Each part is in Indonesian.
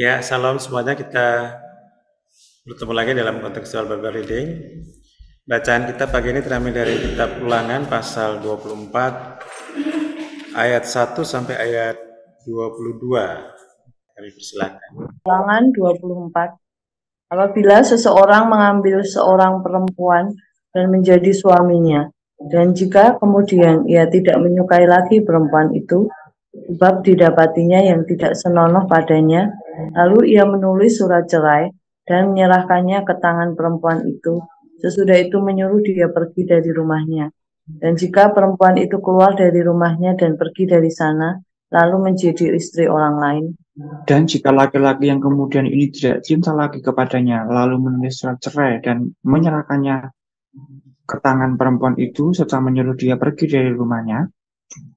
Ya, salam semuanya. Kita bertemu lagi dalam kontekstual Bible Reading. Bacaan kita pagi ini terambil dari kitab Ulangan pasal 24 ayat 1 sampai ayat 22. Kami persilakan. Ulangan 24. Apabila seseorang mengambil seorang perempuan dan menjadi suaminya, dan jika kemudian ia tidak menyukai lagi perempuan itu, sebab didapatinya yang tidak senonoh padanya, lalu ia menulis surat cerai dan menyerahkannya ke tangan perempuan itu. Sesudah itu menyuruh dia pergi dari rumahnya. Dan jika perempuan itu keluar dari rumahnya dan pergi dari sana, lalu menjadi istri orang lain. Dan jika laki-laki yang kemudian ini tidak cinta lagi kepadanya, lalu menulis surat cerai dan menyerahkannya ke tangan perempuan itu, serta menyuruh dia pergi dari rumahnya,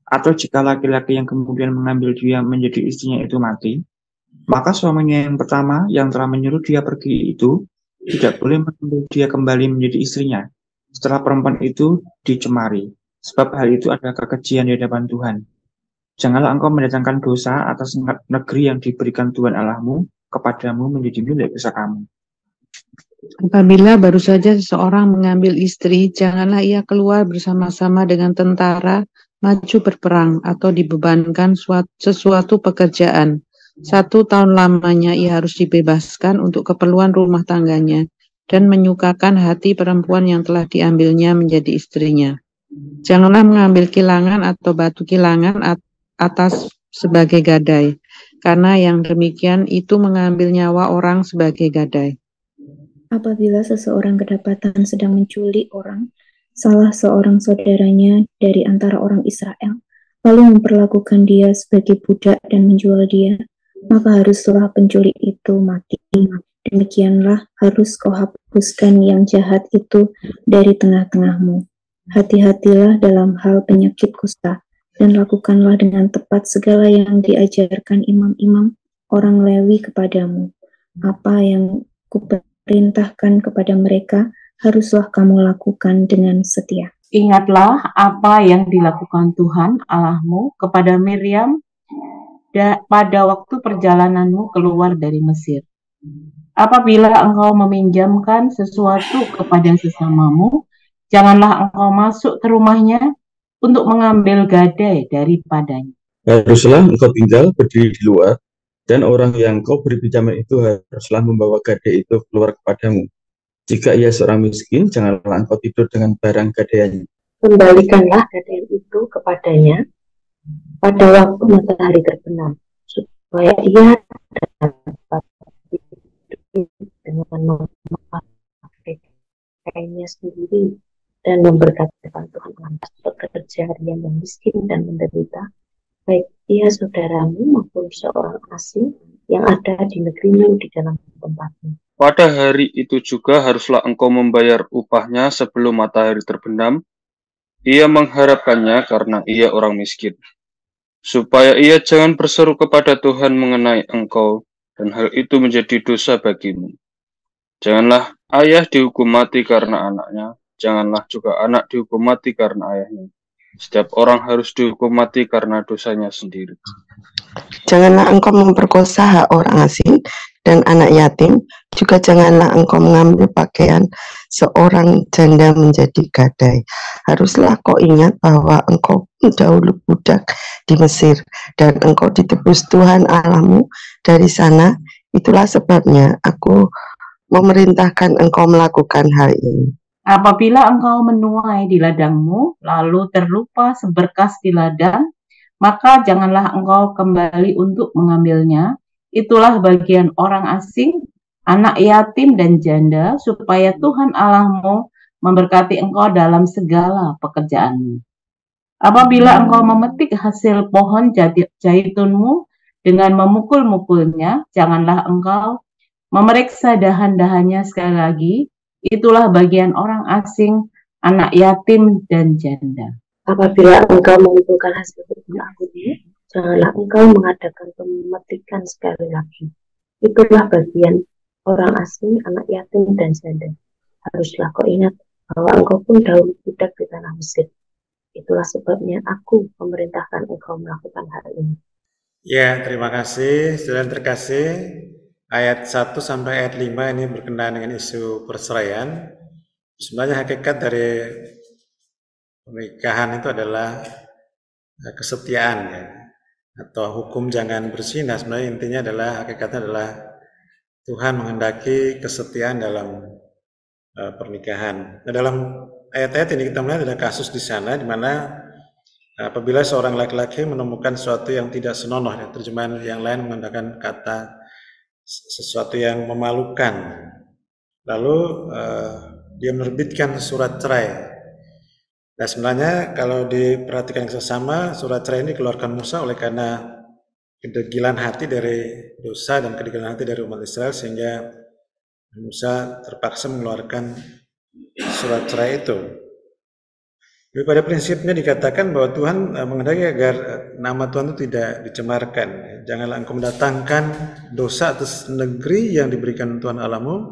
atau jika laki-laki yang kemudian mengambil dia menjadi istrinya itu mati, maka suaminya yang pertama yang telah menyuruh dia pergi itu tidak boleh mengambil dia kembali menjadi istrinya setelah perempuan itu dicemari, sebab hal itu adalah kekejian di hadapan Tuhan. Janganlah engkau mendatangkan dosa atas negeri yang diberikan Tuhan Allahmu kepadamu menjadi milik pusakamu. Apabila baru saja seseorang mengambil istri, janganlah ia keluar bersama-sama dengan tentara maju berperang atau dibebankan sesuatu pekerjaan. 1 tahun lamanya ia harus dibebaskan untuk keperluan rumah tangganya dan menyukakan hati perempuan yang telah diambilnya menjadi istrinya. Janganlah mengambil kilangan atau batu kilangan atas sebagai gadai, karena yang demikian itu mengambil nyawa orang sebagai gadai. Apabila seseorang kedapatan sedang menculik orang, salah seorang saudaranya dari antara orang Israel, lalu memperlakukan dia sebagai budak dan menjual dia, maka haruslah penculik itu mati. Demikianlah harus kau hapuskan yang jahat itu dari tengah-tengahmu. Hati-hatilah dalam hal penyakit kusta, dan lakukanlah dengan tepat segala yang diajarkan imam-imam orang Lewi kepadamu. Apa yang kuperintahkan kepada mereka, haruslah kamu lakukan dengan setia. Ingatlah apa yang dilakukan Tuhan Allahmu kepada Miriam pada waktu perjalananmu keluar dari Mesir. Apabila engkau meminjamkan sesuatu kepada sesamamu, janganlah engkau masuk ke rumahnya untuk mengambil gadai daripadanya. Haruslah engkau tinggal berdiri di luar, dan orang yang kau beri pinjaman itu haruslah membawa gadai itu keluar kepadamu. Jika ia seorang miskin, janganlah engkau tidur dengan barang gadaiannya. Kembalikanlah gadai itu kepadanya pada waktu matahari terbenam, supaya ia dapat hidup dengan memakai kainnya sendiri dan memberkatikan Tuhan atas pekerja harian yang miskin dan menderita, baik dia saudaramu maupun seorang asing yang ada di negerimu di dalam tempatmu. Pada hari itu juga haruslah engkau membayar upahnya sebelum matahari terbenam. Ia mengharapkannya karena ia orang miskin, supaya ia jangan berseru kepada Tuhan mengenai engkau, dan hal itu menjadi dosa bagimu. Janganlah ayah dihukum mati karena anaknya, janganlah juga anak dihukum mati karena ayahnya. Setiap orang harus dihukum mati karena dosanya sendiri. Janganlah engkau memperkosa hak orang asing dan anak yatim, juga janganlah engkau mengambil pakaian seorang janda menjadi gadai. Haruslah kau ingat bahwa engkau dahulu budak di Mesir, dan engkau ditebus Tuhan Allahmu dari sana. Itulah sebabnya aku memerintahkan engkau melakukan hal ini. Apabila engkau menuai di ladangmu, lalu terlupa seberkas di ladang, maka janganlah engkau kembali untuk mengambilnya. Itulah bagian orang asing anak yatim dan janda, supaya Tuhan Allahmu memberkati engkau dalam segala pekerjaanmu. Apabila engkau memetik hasil pohon jaitunmu dengan memukul-mukulnya, janganlah engkau memeriksa dahan-dahannya sekali lagi. Itulah bagian orang asing, anak yatim dan janda. Apabila engkau mengumpulkan hasil kebun anggurmu, janganlah engkau mengadakan pemetikan sekali lagi. Itulah bagian orang asing, anak yatim dan janda. Haruslah kau ingat bahwa engkau pun dahulu budak di tanah Mesir. Itulah sebabnya aku memerintahkan engkau melakukan hal ini. Ya, terima kasih. Saudara terkasih, ayat 1 sampai ayat 5 ini berkenaan dengan isu perceraian. Sebenarnya hakikat dari pernikahan itu adalah kesetiaan, ya, atau hukum jangan berzina. Sebenarnya intinya adalah, hakikatnya adalah Tuhan menghendaki kesetiaan dalam pernikahan. Nah, dalam ayat-ayat ini kita melihat ada kasus di sana di mana apabila seorang laki-laki menemukan sesuatu yang tidak senonoh, ya, terjemahan yang lain menggunakan kata sesuatu yang memalukan, lalu dia menerbitkan surat cerai. Nah, sebenarnya kalau diperhatikan sesama, surat cerai ini dikeluarkan Musa oleh karena kedegilan hati dari dosa dan kedegilan hati dari umat Israel, sehingga Musa terpaksa mengeluarkan surat cerai itu. Jadi pada prinsipnya dikatakan bahwa Tuhan menghendaki agar nama Tuhan itu tidak dicemarkan. Janganlah engkau mendatangkan dosa atas negeri yang diberikan Tuhan Allahmu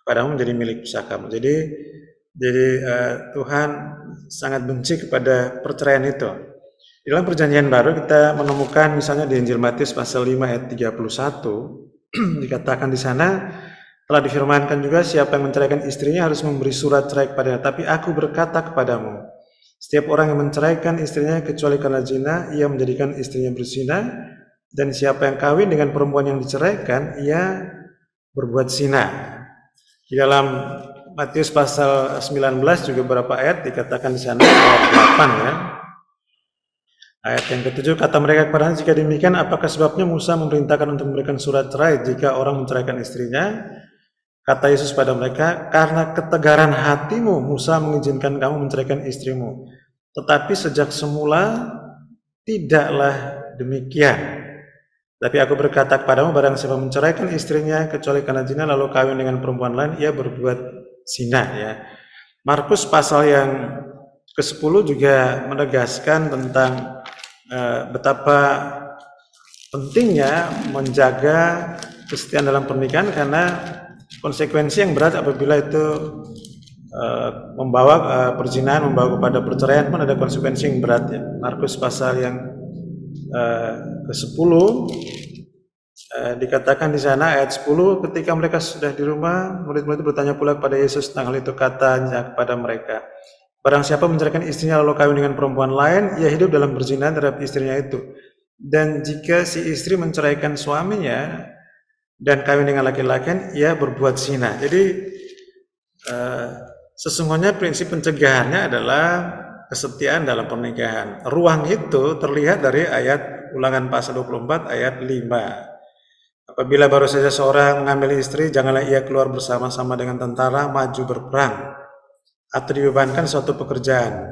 kepadamu menjadi milik pusakamu. Jadi Tuhan sangat benci kepada perceraian itu. Di dalam Perjanjian Baru kita menemukan misalnya di Injil Matius pasal 5 ayat 31 dikatakan di sana, telah difirmankan juga, siapa yang menceraikan istrinya harus memberi surat cerai kepadanya. Tapi aku berkata kepadamu, setiap orang yang menceraikan istrinya kecuali karena zina, ia menjadikan istrinya berzina, dan siapa yang kawin dengan perempuan yang diceraikan, ia berbuat zina. Di dalam Matius pasal 19 juga beberapa ayat dikatakan di sana, ayat 8 ya. Ayat yang ke-7, kata mereka kepadanya, jika demikian apakah sebabnya Musa memerintahkan untuk memberikan surat cerai jika orang menceraikan istrinya? Kata Yesus pada mereka, karena ketegaran hatimu Musa mengizinkan kamu menceraikan istrimu. Tetapi sejak semula tidaklah demikian. Tapi aku berkata kepadamu, barang siapa menceraikan istrinya kecuali karena zina lalu kawin dengan perempuan lain, ia berbuat zina. Ya. Markus pasal yang ke-10 juga menegaskan tentang betapa pentingnya menjaga kesetiaan dalam pernikahan, karena konsekuensi yang berat apabila itu membawa perzinahan, membawa kepada perceraian pun ada konsekuensi yang berat. Ya. Markus pasal yang ke-10 dikatakan di sana ayat 10, ketika mereka sudah di rumah, murid-murid bertanya pula kepada Yesus tentang hal itu. Katanya kepada mereka, barang siapa menceraikan istrinya lalu kawin dengan perempuan lain, ia hidup dalam perzinahan terhadap istrinya itu. Dan jika si istri menceraikan suaminya dan kawin dengan laki-laki, ia berbuat zina. Jadi sesungguhnya prinsip pencegahannya adalah kesetiaan dalam pernikahan. Ruang itu terlihat dari ayat Ulangan pasal 24 ayat 5. Apabila baru saja seorang mengambil istri, janganlah ia keluar bersama-sama dengan tentara maju berperang atau dibebankan suatu pekerjaan.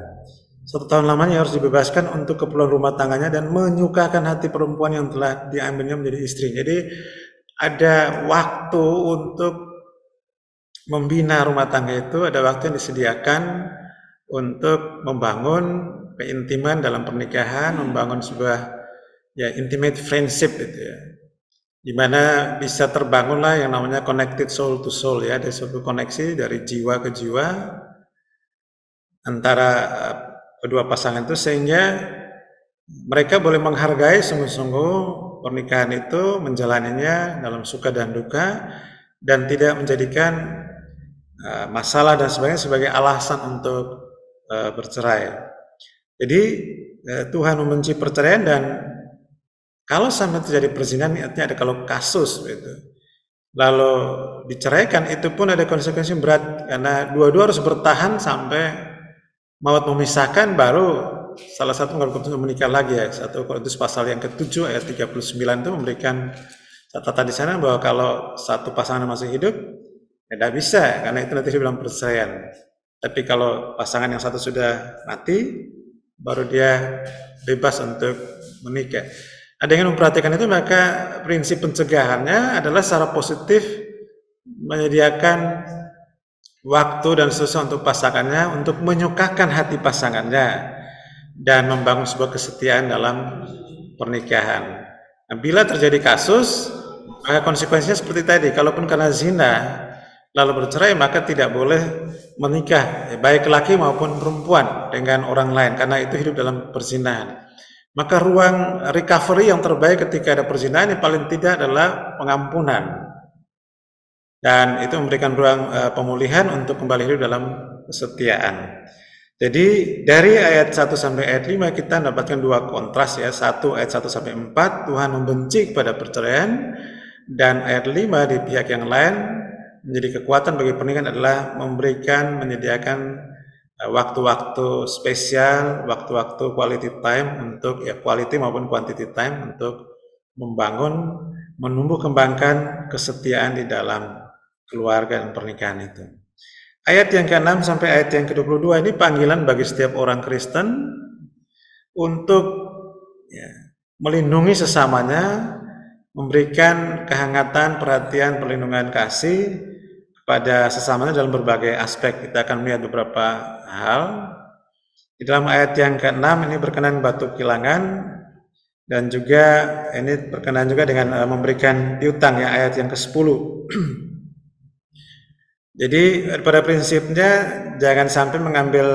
1 tahun lamanya harus dibebaskan untuk keperluan rumah tangganya dan menyukakan hati perempuan yang telah diambilnya menjadi istri. Jadi ada waktu untuk membina rumah tangga itu, ada waktu yang disediakan untuk membangun keintiman dalam pernikahan, membangun sebuah intimate friendship itu ya, dimana bisa terbangunlah yang namanya connected soul to soul ya, ada suatu koneksi dari jiwa ke jiwa antara kedua pasangan itu, sehingga mereka boleh menghargai sungguh-sungguh pernikahan itu, menjalaninya dalam suka dan duka, dan tidak menjadikan masalah dan sebagainya sebagai alasan untuk bercerai. Jadi Tuhan membenci perceraian, dan kalau sampai terjadi perzinahan, artinya ada kalau kasus gitu, lalu diceraikan, itu pun ada konsekuensi yang berat, karena dua-dua harus bertahan sampai maut memisahkan, baru salah satu mengambil keputusan menikah lagi ya. 1 Korintus pasal yang ke-7 ayat 39 itu memberikan Catatan di sana bahwa kalau satu pasangan masih hidup, ya tidak bisa, karena itu nanti dibilang perceraian. Tapi kalau pasangan yang satu sudah mati, baru dia bebas untuk menikah. Nah, dengan memperhatikan itu, maka prinsip pencegahannya adalah secara positif menyediakan waktu dan sesuatu untuk pasangannya, untuk menyukakan hati pasangannya, dan membangun sebuah kesetiaan dalam pernikahan. Nah, bila terjadi kasus, maka konsekuensinya seperti tadi, kalaupun karena zina lalu bercerai, maka tidak boleh menikah, baik laki maupun perempuan, dengan orang lain, karena itu hidup dalam perzinahan. Maka ruang recovery yang terbaik ketika ada perzinahan yang paling tidak adalah pengampunan, dan itu memberikan ruang pemulihan untuk kembali hidup dalam kesetiaan. Jadi dari ayat 1 sampai ayat 5 kita mendapatkan dua kontras ya. Satu, ayat 1 sampai 4 Tuhan membenci kepada perceraian, dan ayat 5 di pihak yang lain menjadi kekuatan bagi pernikahan adalah menyediakan waktu-waktu spesial, waktu-waktu quality time untuk quality maupun quantity time untuk membangun, menumbuh kembangkan kesetiaan di dalam keluarga dan pernikahan itu. Ayat yang ke-6 sampai ayat yang ke-22 ini panggilan bagi setiap orang Kristen untuk melindungi sesamanya, memberikan kehangatan, perhatian, perlindungan kasih kepada sesamanya dalam berbagai aspek. Kita akan melihat beberapa hal. Di dalam ayat yang ke-6 ini berkenaan batu kilangan, dan juga ini berkenaan juga dengan memberikan piutang ya, ayat yang ke-10. Jadi pada prinsipnya jangan sampai mengambil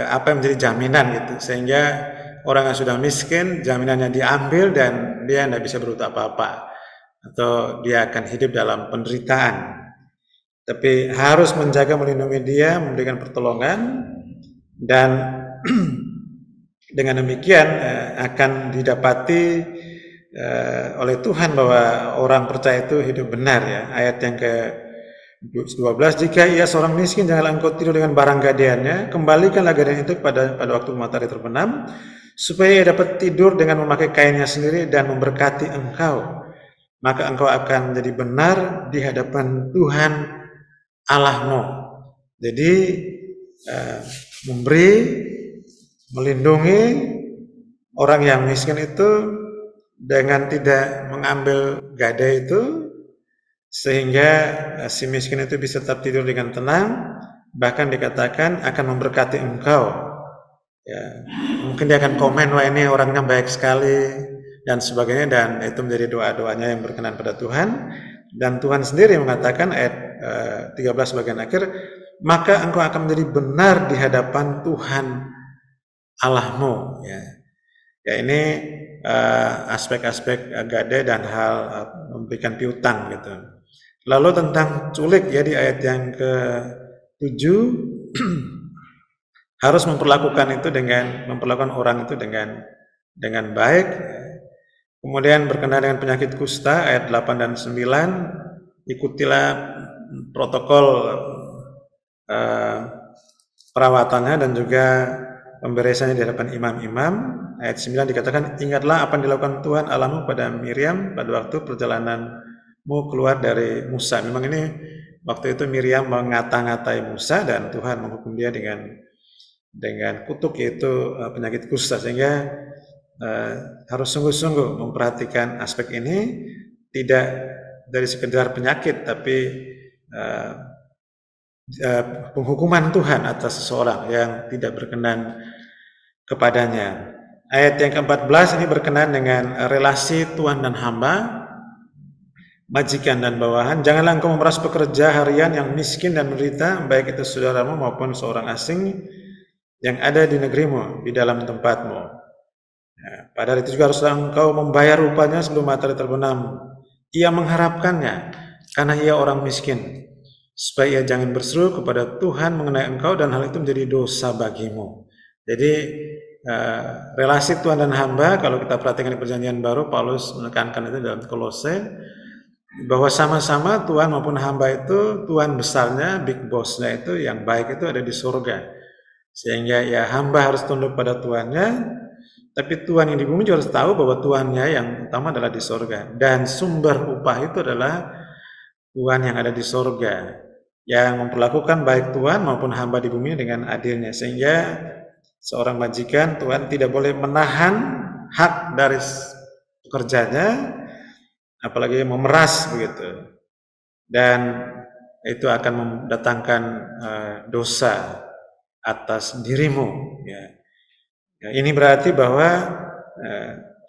apa yang menjadi jaminan gitu, sehingga orang yang sudah miskin jaminannya diambil dan dia tidak bisa berbuat apa-apa, atau dia akan hidup dalam penderitaan. Tapi harus menjaga, melindungi dia, memberikan pertolongan, dan dengan demikian akan didapati oleh Tuhan bahwa orang percaya itu hidup benar ya. Ayat yang ke-12, jika ia seorang miskin, janganlah engkau tidur dengan barang gadaiannya, kembalikanlah gadaian itu pada waktu matahari terbenam, supaya ia dapat tidur dengan memakai kainnya sendiri dan memberkati engkau. Maka engkau akan menjadi benar di hadapan Tuhan Allahmu. Jadi memberi, melindungi orang yang miskin itu dengan tidak mengambil gadai itu, sehingga si miskin itu bisa tetap tidur dengan tenang, bahkan dikatakan akan memberkati engkau. Ya, mungkin dia akan komen, wah ini orangnya baik sekali dan sebagainya, dan itu menjadi doa-doanya yang berkenan pada Tuhan. Dan Tuhan sendiri mengatakan ayat 13 bagian akhir, maka engkau akan menjadi benar di hadapan Tuhan Allahmu. Ya ini aspek-aspek gadai dan hal memberikan piutang gitu. Lalu tentang culik ya, di ayat yang ke-7 harus memperlakukan orang itu dengan baik. Kemudian berkenaan dengan penyakit kusta ayat 8 dan 9, ikutilah protokol perawatannya dan juga pemberesannya di hadapan imam-imam. Ayat 9 dikatakan, ingatlah apa yang dilakukan Tuhan Allahmu pada Miriam pada waktu perjalananmu keluar dari Musa. Memang ini waktu itu Miriam mengata-ngatai Musa dan Tuhan menghukum dia dengan kutuk, yaitu penyakit kusta, sehingga harus sungguh-sungguh memperhatikan aspek ini, tidak dari sekedar penyakit, tapi penghukuman Tuhan atas seseorang yang tidak berkenan kepadanya. Ayat yang ke-14 ini berkenaan dengan relasi tuan dan hamba, majikan dan bawahan. Janganlah engkau memeras pekerja harian yang miskin dan menderita, baik itu saudaramu maupun seorang asing yang ada di negerimu, di dalam tempatmu. Padahal itu juga haruslah engkau membayar upahnya sebelum matahari terbenam. Ia mengharapkannya karena ia orang miskin, supaya ia jangan berseru kepada Tuhan mengenai engkau dan hal itu menjadi dosa bagimu. Jadi relasi tuan dan hamba, kalau kita perhatikan di Perjanjian Baru, Paulus menekankan itu dalam Kolose, bahwa sama-sama tuan maupun hamba itu, tuan besarnya, big bossnya itu, yang baik itu ada di surga, sehingga ya hamba harus tunduk pada tuannya, Tapi Tuhan yang di bumi juga harus tahu bahwa Tuhannya yang utama adalah di sorga. Dan sumber upah itu adalah Tuhan yang ada di sorga, yang memperlakukan baik Tuhan maupun hamba di bumi dengan adilnya. Sehingga seorang majikan, Tuhan tidak boleh menahan hak dari pekerjanya, apalagi memeras begitu. Dan itu akan mendatangkan dosa atas dirimu. Ya. Ini berarti bahwa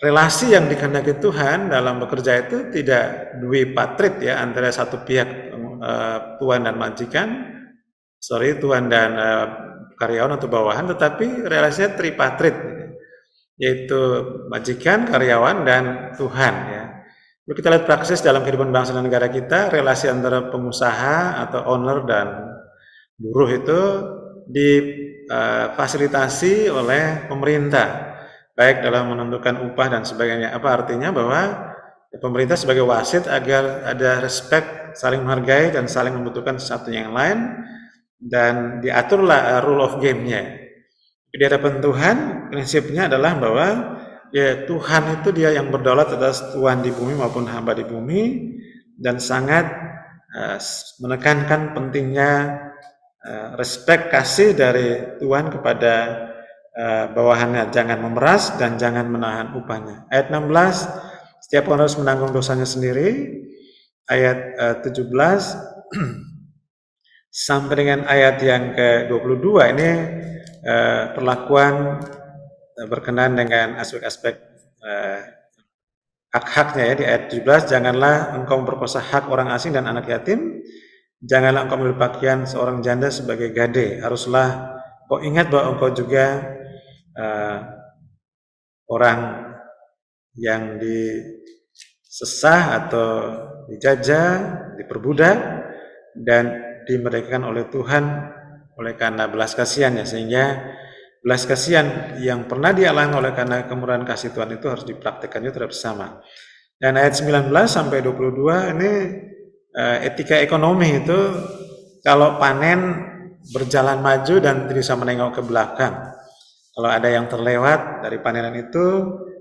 relasi yang dikehendaki Tuhan dalam bekerja itu tidak dui patrit ya, antara satu pihak tuan dan majikan, tuan dan karyawan atau bawahan, tetapi relasinya tripatrit, yaitu majikan, karyawan, dan Tuhan ya. Kalau kita lihat praksis dalam kehidupan bangsa dan negara kita, relasi antara pengusaha atau owner dan buruh itu difasilitasi oleh pemerintah, baik dalam menentukan upah dan sebagainya. Apa artinya? Bahwa pemerintah sebagai wasit agar ada respect, saling menghargai dan saling membutuhkan satu yang lain, dan diaturlah rule of game-nya. Di hadapan Tuhan, prinsipnya adalah bahwa ya Tuhan itu dia yang berdaulat atas tuan di bumi maupun hamba di bumi, dan sangat menekankan pentingnya respect, kasih dari Tuhan kepada bawahannya, jangan memeras dan jangan menahan upahnya. Ayat 16, setiap orang harus menanggung dosanya sendiri. Ayat 17 sampai dengan ayat yang ke-22 ini perlakuan berkenaan dengan aspek-aspek hak-haknya ya. Di ayat 17, janganlah engkau memperkosa hak orang asing dan anak yatim, janganlah engkau membeli pakaian seorang janda sebagai gade. Haruslah kau ingat bahwa engkau juga orang yang disesah atau dijajah, diperbudak, dan dimerdekakan oleh Tuhan oleh karena belas kasihan ya. Sehingga belas kasihan yang pernah dialami oleh karena kemurahan kasih Tuhan itu harus dipraktikkannya terhadap sesama. Dan ayat 19 sampai 22 ini etika ekonomi itu, kalau panen berjalan maju dan tidak bisa menengok ke belakang. Kalau ada yang terlewat dari panenan itu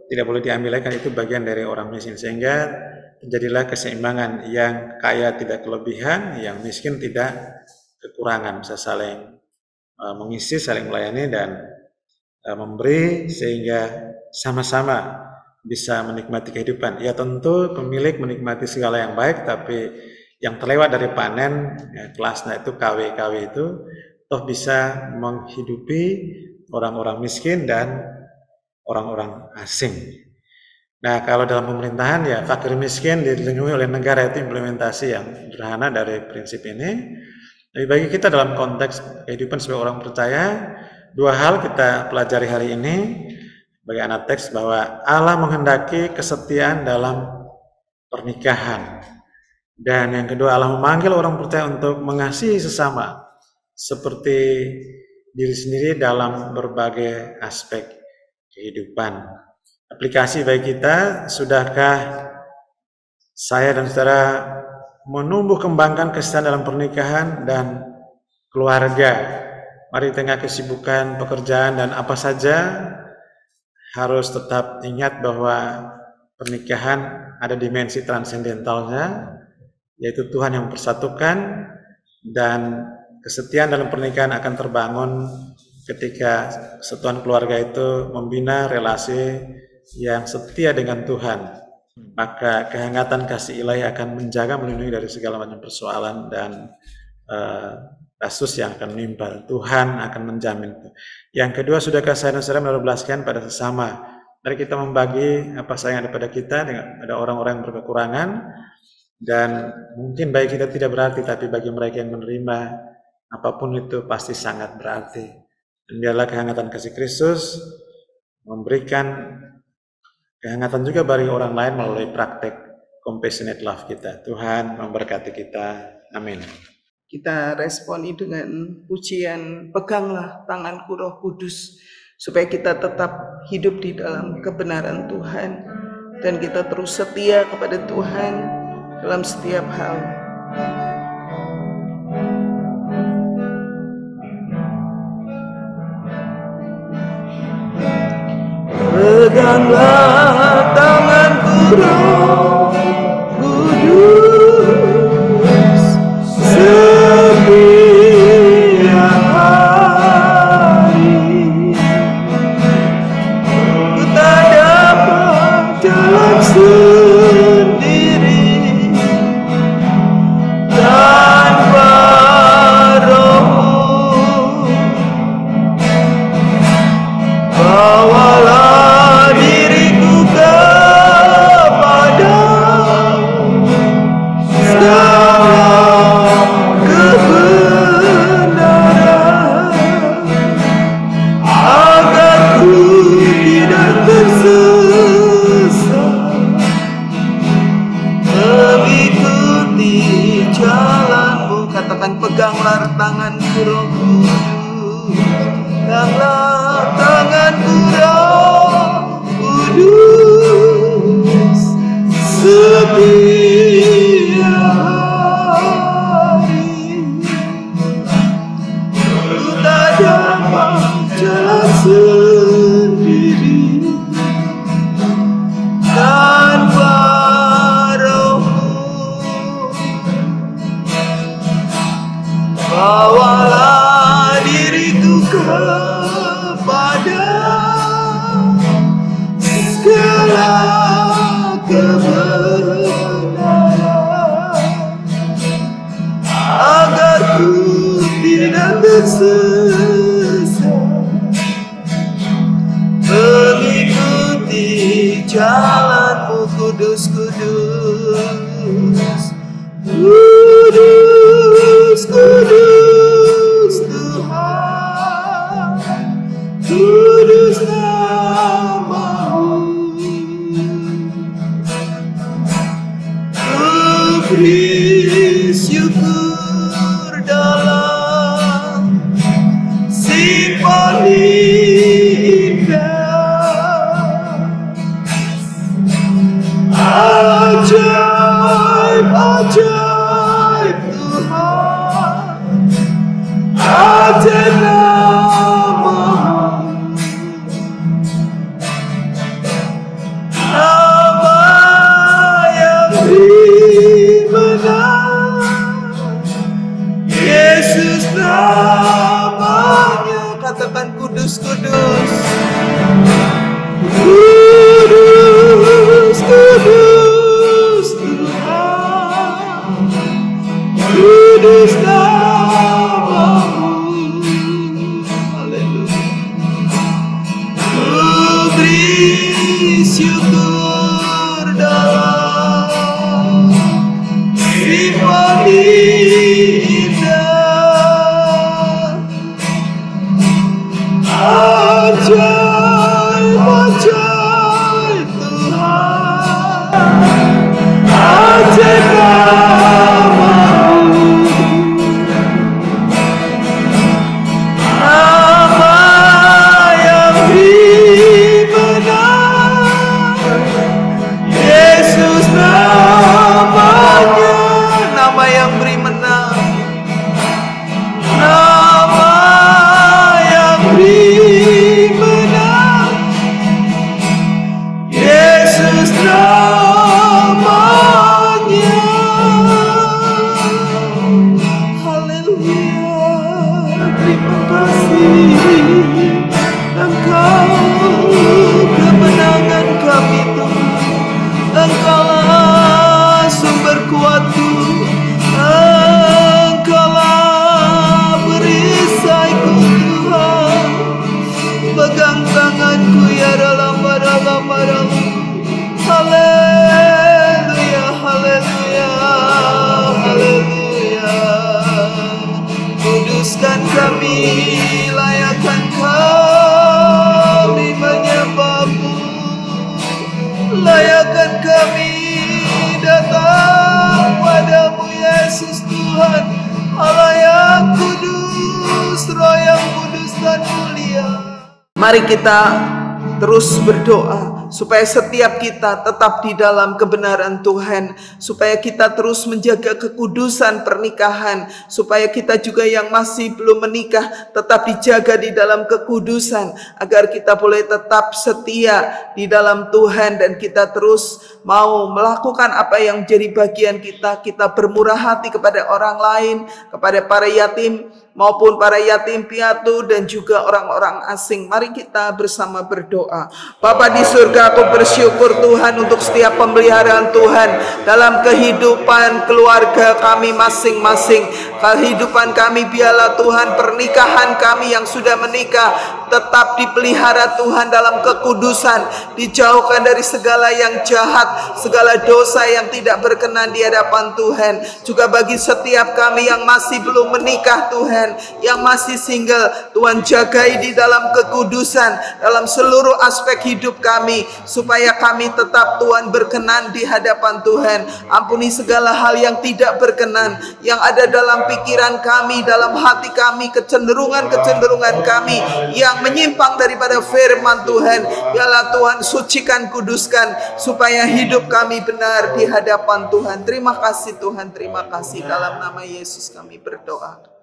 tidak boleh diambil lagi, itu bagian dari orang miskin. Sehingga terjadilah keseimbangan, yang kaya tidak kelebihan, yang miskin tidak kekurangan, bisa saling mengisi, saling melayani dan memberi, sehingga sama-sama bisa menikmati kehidupan. Ya tentu pemilik menikmati segala yang baik, tapi yang terlewat dari panen ya, kelasnya itu KW-KW itu toh bisa menghidupi orang-orang miskin dan orang-orang asing. Nah, kalau dalam pemerintahan ya fakir miskin dilindungi oleh negara, itu implementasi yang sederhana dari prinsip ini. Tapi bagi kita dalam konteks kehidupan sebagai orang percaya, dua hal kita pelajari hari ini sebagai anak teks, bahwa Allah menghendaki kesetiaan dalam pernikahan. Dan yang kedua, Allah memanggil orang percaya untuk mengasihi sesama seperti diri sendiri dalam berbagai aspek kehidupan. Aplikasi bagi kita, sudahkah saya dan saudara menumbuh kembangkan kesetiaan dalam pernikahan dan keluarga? Mari tengah kesibukan pekerjaan dan apa saja, harus tetap ingat bahwa pernikahan ada dimensi transendentalnya, yaitu Tuhan yang mempersatukan, dan kesetiaan dalam pernikahan akan terbangun ketika kesatuan keluarga itu membina relasi yang setia dengan Tuhan. Maka kehangatan kasih ilahi akan menjaga, melindungi dari segala macam persoalan dan kasus yang akan menimpa. Tuhan akan menjamin itu. Yang kedua, sudahkah saya dan saudara menaruh belas kasihan pada sesama? Mari kita membagi apa sayang ada pada kita dengan ada orang-orang yang berkekurangan, dan mungkin bagi kita tidak berarti, tapi bagi mereka yang menerima apapun itu pasti sangat berarti. Dan biarlah kehangatan kasih Kristus memberikan kehangatan juga bagi orang lain melalui praktek compassionate love kita. Tuhan memberkati kita. Amin. Kita responi dengan pujian, peganglah tanganku Roh Kudus, supaya kita tetap hidup di dalam kebenaran Tuhan, dan kita terus setia kepada Tuhan dalam setiap hal. Peganglah tanganku Roh Kudus setiap hari. Ku tak dapat jalan sendiri tanpa Roh-Mu. Bawalah diriku kepada segala kebenaran, agar ku tidak tersesat, mengikuti jalan-Mu. Katakan, peganglah tanganku Roh Kudus, peganglah tanganku Roh Kudus setiap hari. Ku tak dapat jalan sendiri tanpa Roh-Mu. Bawalah diriku kepada segala kebenaran, agar ku tidak tersesat, mengikuti jalan-Mu. Kudus, kudus, kudus, kudus Tuhan, kudus nama-Mu. Ku beri syukur dalam simfoni indah, ajaib, ajaib Tuhan, ajaib nama-Mu. Nama yang dimenang, Yesus namanya. Katakan, kudus, kudus, kudus, kudus Tuhan, kudus nama-Mu. Haleluya. Ku beri syukur dalam simfoni indah, ajaib, ajaib Tuhan, ajaib nama-Mu. Nama yang dimenang, Yesus namanya. Nama yang beri menang, nama yang beri menang, Yesus namanya. Haleluya. Terima kasih Engkau kemenangan kami Tuhan. Engkaulah sumber kuatku, Engkaulah perisaiku Tuhan. Pegang tanganku ya dalam dalam. Haleluya, haleluya, haleluya. Kuduskan kami, layakkan kami menyembah-Mu, layakkan kami datang padamu Yesus Tuhan, Allah yang kudus, Roh yang kudus dan mulia. Mari kita terus berdoa supaya setiap kita tetap di dalam kebenaran Tuhan, supaya kita terus menjaga kekudusan pernikahan, supaya kita juga yang masih belum menikah tetap dijaga di dalam kekudusan, agar kita boleh tetap setia di dalam Tuhan dan kita terus mau melakukan apa yang menjadi bagian kita. Kita bermurah hati kepada orang lain, kepada para yatim maupun para yatim piatu dan juga orang-orang asing. Mari kita bersama berdoa. Bapa di surga, aku bersyukur Tuhan untuk setiap pemeliharaan Tuhan dalam kehidupan keluarga kami masing-masing. Kehidupan kami biarlah Tuhan, pernikahan kami yang sudah menikah tetap dipelihara Tuhan dalam kekudusan, dijauhkan dari segala yang jahat, segala dosa yang tidak berkenan di hadapan Tuhan. Juga bagi setiap kami yang masih belum menikah Tuhan, yang masih single, Tuhan jagai di dalam kekudusan dalam seluruh aspek hidup kami, supaya kami tetap Tuhan berkenan di hadapan Tuhan. Ampuni segala hal yang tidak berkenan yang ada dalam pikiran kami, dalam hati kami, kecenderungan-kecenderungan kami yang menyimpang daripada firman Tuhan. Biarlah Tuhan sucikan, kuduskan, supaya hidup kami benar di hadapan Tuhan. Terima kasih Tuhan, terima kasih. Dalam nama Yesus kami berdoa.